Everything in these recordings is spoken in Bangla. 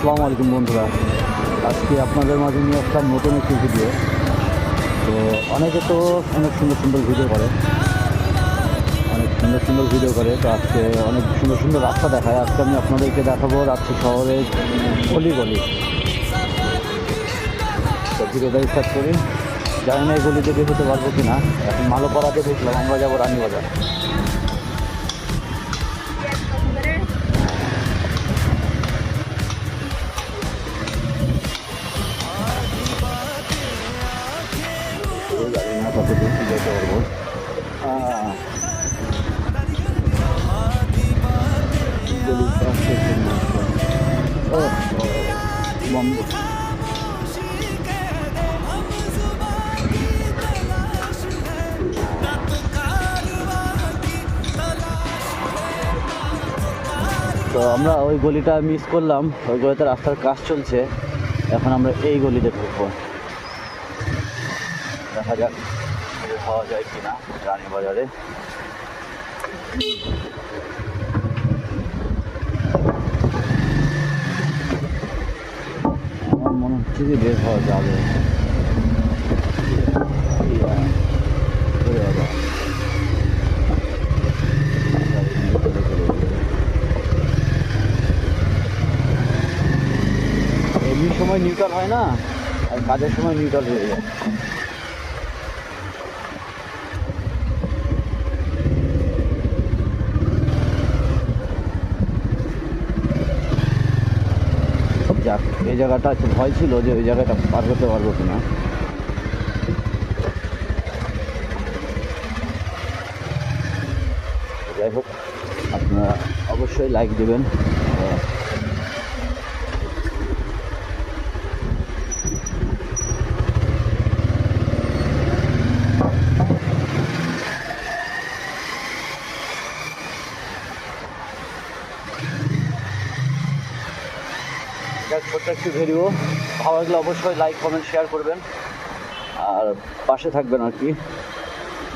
আসসালামু আলাইকুম বন্ধুরা, আজকে আপনাদের মাঝে নিয়ে আসলাম নতুন একটি ভিডিও। তো অনেকে তো অনেক সুন্দর সুন্দর ভিডিও করে, তো আজকে অনেক সুন্দর সুন্দর রাস্তা দেখায়। আজকে আমি আপনাদেরকে দেখাবো রাজশাহী শহরের গলি গলি। তো ভিডিওটা স্টার্ট করি। জানি না এই গলিতে বের হতে পারবো কি না। এখন মালোপাড়াতে দেখলাম, আমরা যাবো রানীবাজার। জানি না কত দূর যেতে পারবো। বন্ধ। তো আমরা ওই গলিটা মিস করলাম, ওই গলিতে রাস্তার কাজ চলছে। এখন আমরা এই গলিতে ঢুকবো, দেখা যাক পাওয়া যায় কিনা রানীবাজারে। আমার মনে হচ্ছে যে বের হওয়া যাবে। এমনি সময় নিউট্রাল হয় না, আর কাজের সময় নিউট্রাল হয়ে যায়। যাক, এই জায়গাটা একটু ভয় ছিল যে ওই জায়গাটা পার করতে পারবো কিনা। যাই হোক, আপনারা অবশ্যই লাইক দেবেন। ছোট্ট একটু ভিডিও, ভালো লাগলে অবশ্যই লাইক কমেন্ট শেয়ার করবেন আর পাশে থাকবেন আর কি।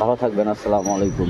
ভালো থাকবেন। আসসালামু আলাইকুম।